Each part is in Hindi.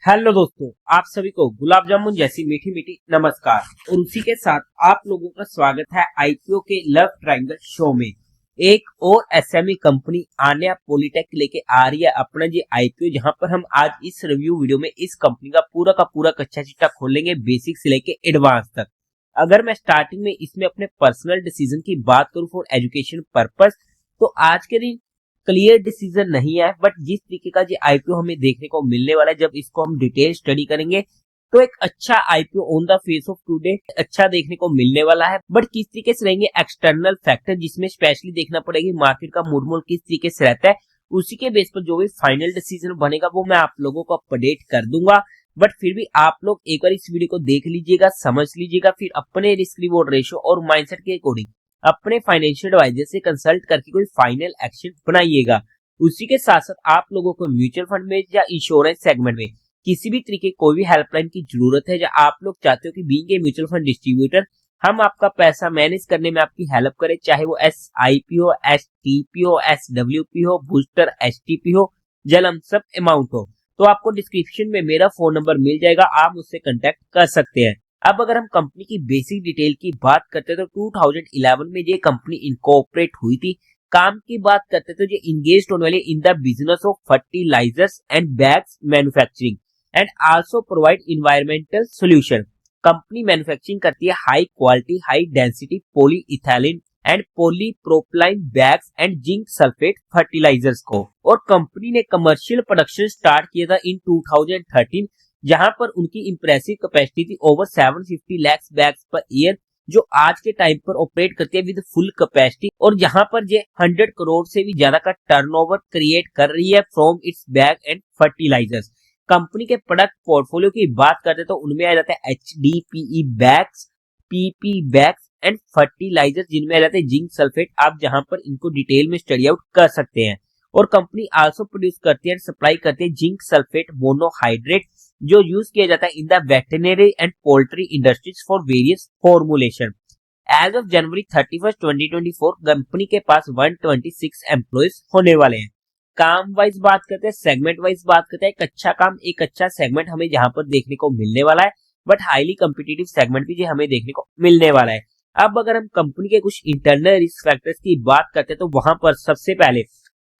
हेलो दोस्तों, आप सभी को गुलाब जामुन जैसी मीठी मीठी नमस्कार। और उसी के साथ आप लोगों का स्वागत है आईपीओ के लव ट्रायंगल शो में। एक और एसएमई कंपनी आन्या पॉलिटेक लेके आ रही है अपना जी आईपीओ, जहां पर हम आज इस रिव्यू वीडियो में इस कंपनी का पूरा कच्चा चिट्ठा खोलेंगे, बेसिक से लेके एडवांस तक। अगर मैं स्टार्टिंग में इसमें अपने पर्सनल डिसीजन की बात करूं फॉर एजुकेशन पर्पस, तो आज के दिन क्लियर डिसीजन नहीं है, बट जिस तरीके का जो आईपीओ हमें देखने को मिलने वाला है, जब इसको हम डिटेल स्टडी करेंगे तो एक अच्छा IPO on the face of today अच्छा देखने को मिलने वाला है। बट किस तरीके से रहेंगे एक्सटर्नल फैक्टर, जिसमें स्पेशली देखना पड़ेगी मार्केट का मूड किस तरीके से रहता है, उसी के बेस पर जो भी फाइनल डिसीजन बनेगा वो मैं आप लोगों को अपडेट कर दूंगा। बट फिर भी आप लोग एक बार इस वीडियो को देख लीजिएगा, समझ लीजिएगा, फिर अपने रिस्क रिवॉर्ड रेशियो और माइंडसेट के अकॉर्डिंग अपने फाइनेंशियल एडवाइजर से कंसल्ट करके कोई फाइनल एक्शन बनाइएगा। उसी के साथ साथ आप लोगों को म्यूचुअल फंड में या इंश्योरेंस सेगमेंट में किसी भी तरीके कोई भी हेल्पलाइन की जरूरत है, या आप लोग चाहते हो कि being a mutual fund distributor हम आपका पैसा मैनेज करने में आपकी हेल्प करें, चाहे वो SIP हो, STP हो, SWP हो, बूस्टर STP हो, जलम सब अमाउंट हो, तो आपको डिस्क्रिप्शन में मेरा फोन नंबर मिल जाएगा, आप मुझसे कांटेक्ट कर सकते हैं। अब अगर हम कंपनी की बेसिक डिटेल की बात करते हैं तो 2011 में ये कंपनी इनकॉर्पोरेट हुई थी। काम की बात करते तो ये इंगेज होने वाली in the business of fertilizers and bags manufacturing and also provide environmental solution. Company manufacturing करती है high quality high density polyethylene and polypropylene bags and zinc sulphate fertilizers को। और कंपनी ने कमर्शियल प्रोडक्शन स्टार्ट किया था इन 2013, जहां पर उनकी इंप्रेसिव कैपेसिटी थी over 750 lakh bags per year, जो आज के टाइम पर ऑपरेट करती है विद फुल कैपेसिटी, और यहाँ पर ये 100 करोड़ से भी ज्यादा का टर्नओवर क्रिएट कर रही है from its bag and fertilizers. Company के प्रोडक्ट पोर्टफोलियो की बात करते तो उनमें आ जाता है HDPE bags, PP bags and fertilizer, जिनमें आ जाते हैं जिंक सल्फेट। आप जहां पर इनको डिटेल में स्टडी आउट कर सकते हैं। और कंपनी आल्सो प्रोड्यूस करती है एंड सप्लाई करती है जिंक सल्फेट मोनोहाइड्रेट, जो यूज किया जाता है in the veterinary and poultry industries for various formulation. As of January 31, 2024 company के पास 126 एम्प्लॉइज होने वाले हैं। काम वाइज बात करते हैं, सेगमेंट वाइज बात करते हैं, एक अच्छा काम एक अच्छा सेगमेंट हमें जहां पर देखने को मिलने वाला है, बट हाईली कम्पिटिटिव सेगमेंट भी हमें देखने को मिलने वाला है। अब अगर हम कंपनी के कुछ इंटरनल रिस्क फैक्टर्स की बात करते हैं तो वहां पर सबसे पहले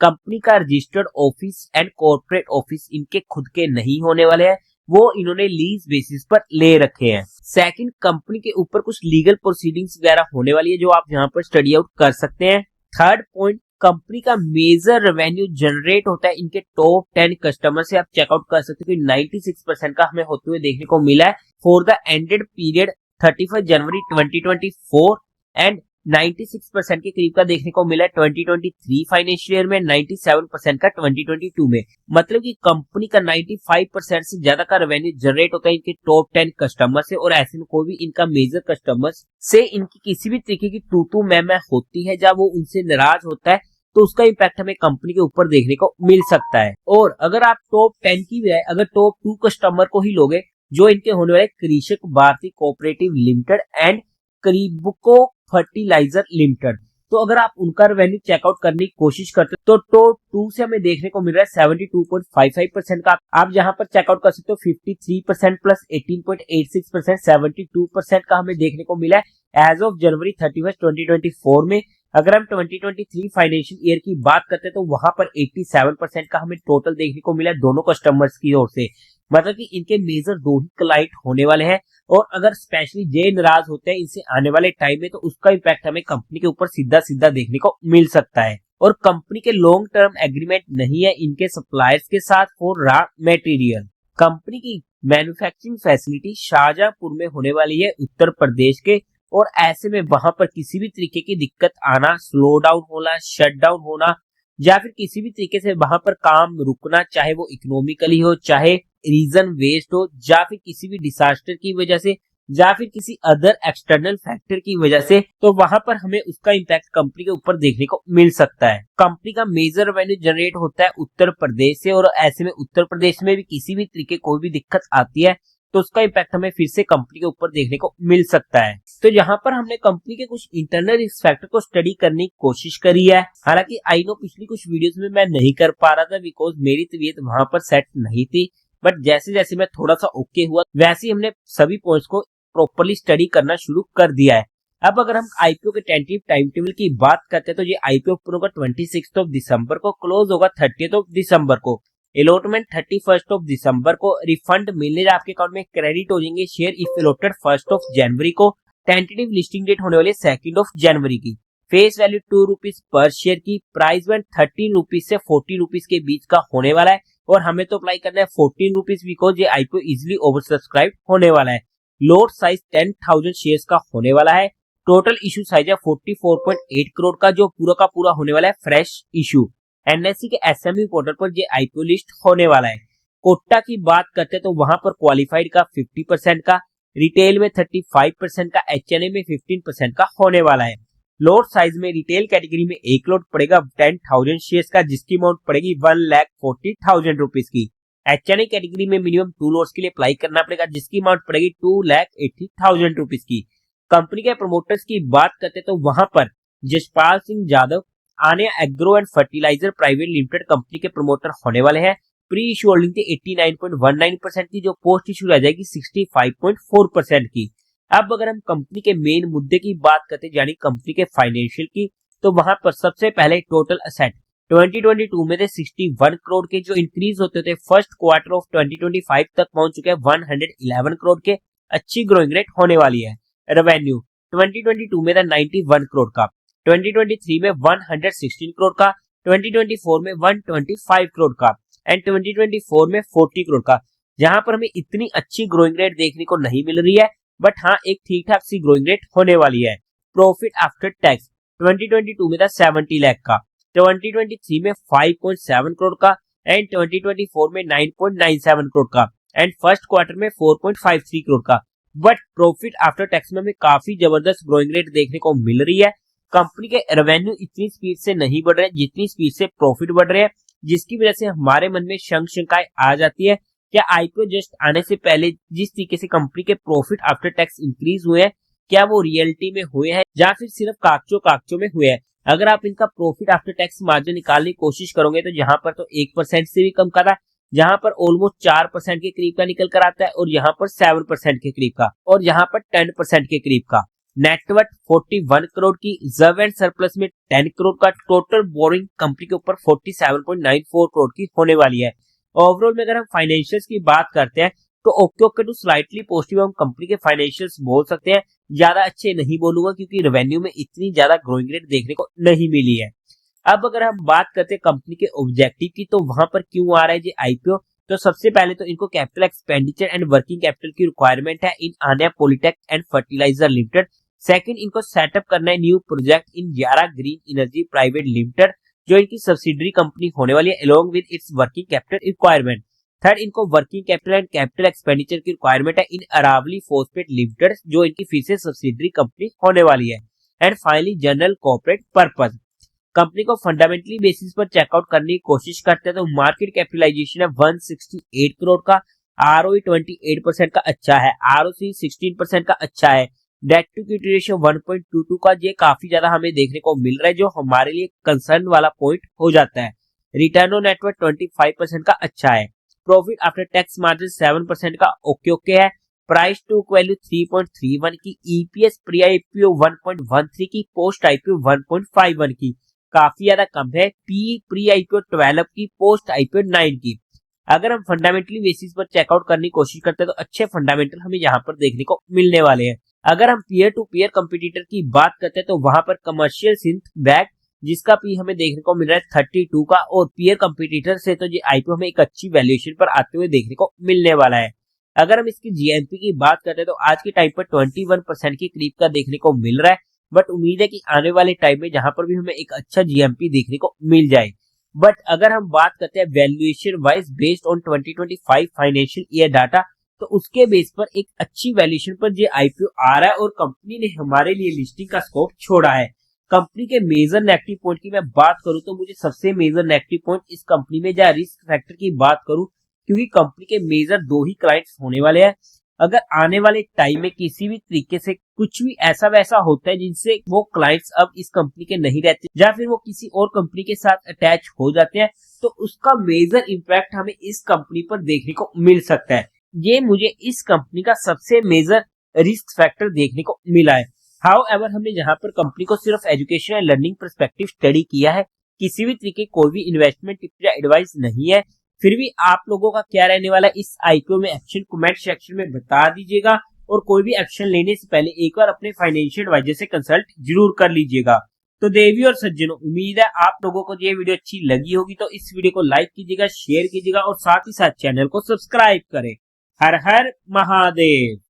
कंपनी का registered office and corporate office इनके खुद के नहीं होने वाले हैं, वो इन्होंने लीज बेसिस पर ले रखे हैं। सेकंड, कंपनी के ऊपर कुछ लीगल प्रोसीडिंग्स वगैरह होने वाली है, जो आप यहाँ पर स्टडी आउट कर सकते हैं। थर्ड पॉइंट, कंपनी का मेजर रेवेन्यू जनरेट होता है इनके टॉप 10 कस्टमर से। आप चेकआउट कर सकते हो कि 96% का हमें होते हुए देखने को मिला है for the ended period 31 January 2024, and 96% के करीब का देखने को मिला है 2023 फाइनेंशियल ईयर में, 97% का 2022 में। मतलब कि कंपनी का 95% से ज्यादा का रेवेन्यू जनरेट होता है इनके टॉप 10 कस्टमर से, और ऐसे में कोई भी इनका मेजर कस्टमर्स से इनकी किसी भी तरीके की टू मैं होती है, जब वो उनसे नाराज होता है तो उसका इम्पैक्ट हमें कंपनी के ऊपर देखने को मिल सकता है। और अगर आप टॉप 10 की बजाय अगर टॉप 2 कस्टमर को ही लोगे, जो इनके होने वाले Krishak Bharati cooperative limited and Kribhco fertilizer limited, तो अगर आप उनका रेवेन्यू चेकआउट करने की कोशिश करते हो तो टॉप 2 से हमें देखने को मिल रहा है 72.55% का। आप जहां पर चेकआउट कर सकते हो 53% प्लस 18.86%, 72% का हमें देखने को मिला है एज ऑफ जनवरी 31, 2024 में। अगर हम 2023 फाइनेंशियल ईयर की बात करते हैं तो वहां पर 87% का हमें टोटल देखने को मिला है दोनों कस्टमर्स की ओर से। मतलब कि इनके मेजर 2 ही क्लाइंट होने वाले हैं, और अगर स्पेशली जे नाराज होते हैं इनसे आने वाले टाइम में, तो उसका इम्पैक्ट हमें कंपनी के ऊपर सीधा सीधा देखने को मिल सकता है। और कंपनी के लॉन्ग टर्म एग्रीमेंट नहीं है इनके सप्लायर्स के साथ फॉर रॉ मटेरियल। कंपनी की मैन्युफैक्चरिंग फैसिलिटी शाहजहांपुर में होने वाली है उत्तर प्रदेश के, और ऐसे में वहां पर किसी भी तरीके की दिक्कत आना, स्लो डाउन होना, शट डाउन होना, या फिर किसी भी तरीके से वहां पर काम रुकना, चाहे वो इकोनॉमिकली हो, चाहे रीजन वेस्ट हो, या फिर किसी भी डिसास्टर की वजह से, या फिर किसी अदर एक्सटर्नल फैक्टर की वजह से, तो वहां पर हमें उसका इम्पैक्ट कंपनी के ऊपर देखने को मिल सकता है। कंपनी का मेजर रेवेन्यू जनरेट होता है उत्तर प्रदेश से, और ऐसे में उत्तर प्रदेश में भी किसी भी तरीके कोई भी दिक्कत आती है तो उसका इम्पैक्ट हमें फिर से कंपनी के ऊपर देखने को मिल सकता है। तो यहाँ पर हमने कंपनी के कुछ इंटरनल रिस्क फैक्टर को स्टडी करने की कोशिश करी है। हालांकि आई नो पिछली कुछ वीडियोस में मैं नहीं कर पा रहा था बिकॉज मेरी तबीयत वहां पर सेट नहीं थी, बट जैसे जैसे मैं थोड़ा सा ओके हुआ वैसे ही हमने सभी पॉइंट्स को प्रॉपरली स्टडी करना शुरू कर दिया है। अब अगर हम आईपीओ के टेंटेटिव टाइम टेबल की बात करते हैं तो ये आईपीओ ओपन होगा 26 ऑफ दिसंबर को, क्लोज होगा 30 ऑफ दिसंबर को, अलॉटमेंट 31 ऑफ दिसंबर को, रिफंड मिलने आपके अकाउंट में क्रेडिट हो जाएंगे share if allotted 1 of January को, टेंटेटिव लिस्टिंग डेट होने वाली है 2 ऑफ जनवरी की, face value 2 rupees per share की, प्राइस बैंड 13 रुपीज से 40 रुपीज के बीच का होने वाला है और हमें तो अप्लाई करना है 14 रुपीज बिकॉज ये आईपीओ इजिली ओवर सब्सक्राइब होने वाला है। लोट साइज 10,000 शेयर्स का होने वाला है। टोटल इशू साइज है 44.8 करोड़ का जो पूरा का पूरा होने वाला है फ्रेश इशू। एनएससी के एसएमई पोर्टल पर ये आईपीओ लिस्ट होने वाला है। कोटा की बात करते हैं तो वहां पर क्वालिफाइड का 50% का, रिटेल में 35% का, एचएनए में 15% का होने वाला है। लोट साइज में रिटेल कैटेगरी में एक लोट पड़ेगा 10,000 शेयर्स का जिसकी अमाउंट पड़ेगी 1,40,000 रुपीज की। एचएनए कैटेगरी में मिनिमम 2 लोट्स के लिए अप्लाई करना पड़ेगा जिसकी अमाउंट पड़ेगी 2,80,000 रुपीज की। कंपनी के प्रमोटर्स की बात करते तो वहां पर जसपाल सिंह यादव आने agro and fertilizer private limited company के प्रमोटर होने वाले हैं। प्री इशू होल्डिंग थी 89.19% की जो पोस्ट इशू रह जाएगी 65.4% की। अब अगर हम कंपनी के मेन मुद्दे की बात करते यानी कंपनी के फाइनेंशियल की तो वहां पर सबसे पहले टोटल असेट 2022 में थे 61 करोड़ के जो इंक्रीज होते थे फर्स्ट क्वार्टर ऑफ 2025 तक पहुंच चुके हैं 111 करोड़ के, अच्छी ग्रोइंग रेट होने वाली है। रेवेन्यू 2022 में था 91 करोड़ का, 2023 में 116 करोड़ का, 2024 में 125 करोड़ का एंड 2024 में 40 करोड़ का। जहां पर हमें इतनी अच्छी ग्रोइंग रेट देखने को नहीं मिल रही है बट हाँ एक ठीक ठाक सी ग्रोइंग रेट होने वाली है। प्रॉफिट आफ्टर टैक्स 2022 में था 70 लाख का, 2023 में 5.7 करोड़ का एंड 2024 में 9.97 करोड़ का एंड फर्स्ट क्वार्टर में 4.53 करोड़ का। बट प्रॉफिट आफ्टर टैक्स में हमें काफी जबरदस्त ग्रोइंग रेट देखने को मिल रही है। कंपनी के रेवेन्यू इतनी स्पीड से नहीं बढ़ रहे जितनी स्पीड से प्रॉफिट बढ़ रहे हैं जिसकी वजह से हमारे मन में शंकाएं आ जाती है क्या आईपीओ जस्ट आने से पहले जिस तरीके से कंपनी के प्रॉफिट आफ्टर टैक्स इंक्रीज हुए हैं क्या वो रियलिटी में हुए हैं या फिर सिर्फ कागजों में हुए हैं। अगर आप इनका प्रॉफिट आफ्टर टैक्स मार्जिन निकालने की कोशिश करोगे तो यहाँ पर तो 1% से भी कम का था, जहां पर ऑलमोस्ट 4% के करीब का निकल कर आता है और यहाँ पर 7% के करीब का और यहाँ पर 10% के करीब का। नेटवर्थ 41 करोड़ की, रिजर्व एंड सरप्लस में 10 करोड़ का, टोटल बोरिंग कंपनी के ऊपर 47.94 करोड़ की होने वाली है। ओवरऑल में अगर हम फाइनेंशियल्स की बात करते हैं तो ओके टू स्लाइटली पॉजिटिव हम कंपनी के फाइनेंशियल्स बोल सकते हैं, ज्यादा अच्छे नहीं बोलूंगा क्योंकि रेवेन्यू में इतनी ज्यादा ग्रोइंग रेट देखने को नहीं मिली है। अब अगर हम बात करते हैं कंपनी के ऑब्जेक्टिव की तो वहां पर क्यों आ रहा है ये आईपीओ, तो सबसे पहले तो इनको capital expenditure and working capital की रिक्वायरमेंट है in Anya Polytech and fertilizer limited. Second इनको सेटअप करना है न्यू प्रोजेक्ट इन यारा ग्रीन एनर्जी प्राइवेट लिमिटेड जो इनकी सब्सिडरी कंपनी होने वाली है along with its working capital requirement. Third इनको working capital and capital expenditure की रिक्वायरमेंट है इन अरावली फॉस्फेट लिमिटेड जो इनकी फिर से सब्सिडरी कंपनी होने वाली है। And finally general corporate purpose. Company को फंडामेंटली बेसिस पर चेकआउट करने की कोशिश करते हैं तो मार्केट कैपिटलाइजेशन है 168 करोड़ का, आरओई 28% का अच्छा है, आरओसी 16% का अच्छा है, डेट टू इक्विटी रेशियो 1.22 का ये काफी ज्यादा हमें देखने को मिल रहा है जो हमारे लिए कंसर्न वाला पॉइंट हो जाता है। रिटर्न ऑन नेटवर्थ 25% का अच्छा है, प्रॉफिट आफ्टर टैक्स मार्जिन 7% का ओके है, प्राइस टू वैल्यू 3.31 की, ईपीएस प्री आईपीओ 1.13 की, पोस्ट आईपीओ 1.51 की, काफी ज्यादा कम है। पी प्री आईपीओ 12 की, पोस्ट आईपीओ 9 की। अगर हम फंडामेंटली बेसिस पर चेकआउट करने की कोशिश करते हैं तो अच्छे फंडामेंटल हमें यहाँ पर देखने को मिलने वाले हैं। अगर हम पीयर टू पीयर कंपटीटर की बात करते हैं तो वहां पर कमर्शियल सिंथ बैग जिसका पी हमें देखने को मिल रहा है 32 का और पीयर कंपटीटर से तो ये आईपीओ हमें एक अच्छी वैल्यूएशन पर आते हुए देखने को मिलने वाला है। अगर हम इसकी जीएमपी की बात करते हैं तो आज के टाइम पर 21% के करीब का देखने को मिल रहा है बट उम्मीद है कि आने वाले टाइम में जहां पर भी हमें एक अच्छा जीएमपी देखने को मिल जाए। बट अगर हम बात करते हैं valuation wise based on 2025 financial year data तो उसके बेस पर एक अच्छी वैल्यूएशन पर ये आईपीओ आ रहा है और कंपनी ने हमारे लिए लिस्टिंग का स्कोप छोड़ा है। कंपनी के मेजर नेगेटिव पॉइंट की मैं बात करूं तो मुझे सबसे मेजर नेगेटिव पॉइंट इस कंपनी में या रिस्क फैक्टर की बात करूं क्योंकि कंपनी के मेजर 2 ही क्लाइंट्स होने वाले हैं। अगर आने वाले टाइम में किसी भी तरीके से कुछ भी ऐसा वैसा होता है जिनसे वो क्लाइंट्स अब इस कंपनी के नहीं रहते या फिर वो किसी और कंपनी के साथ अटैच हो जाते हैं, तो उसका मेजर इम्पैक्ट हमें इस कंपनी पर देखने को मिल सकता है। ये मुझे इस कंपनी का सबसे मेजर रिस्क फैक्टर देखने को मिला है। हाउएवर हमने यहाँ पर कंपनी को सिर्फ education and learning perspective study किया है, किसी भी तरीके कोई भी इन्वेस्टमेंट टिप या एडवाइस नहीं है। फिर भी आप लोगों का क्या रहने वाला है इस आईपीओ में एक्शन कमेंट सेक्शन में बता दीजिएगा, और कोई भी एक्शन लेने से पहले एक बार अपने फाइनेंशियल एडवाइजर से कंसल्ट जरूर कर लीजिएगा। तो देवी और सज्जनों, उम्मीद है आप लोगों को ये वीडियो अच्छी लगी होगी, तो इस वीडियो को लाइक कीजिएगा, शेयर कीजिएगा और साथ ही साथ चैनल को सब्सक्राइब करें। हर हर महादेव।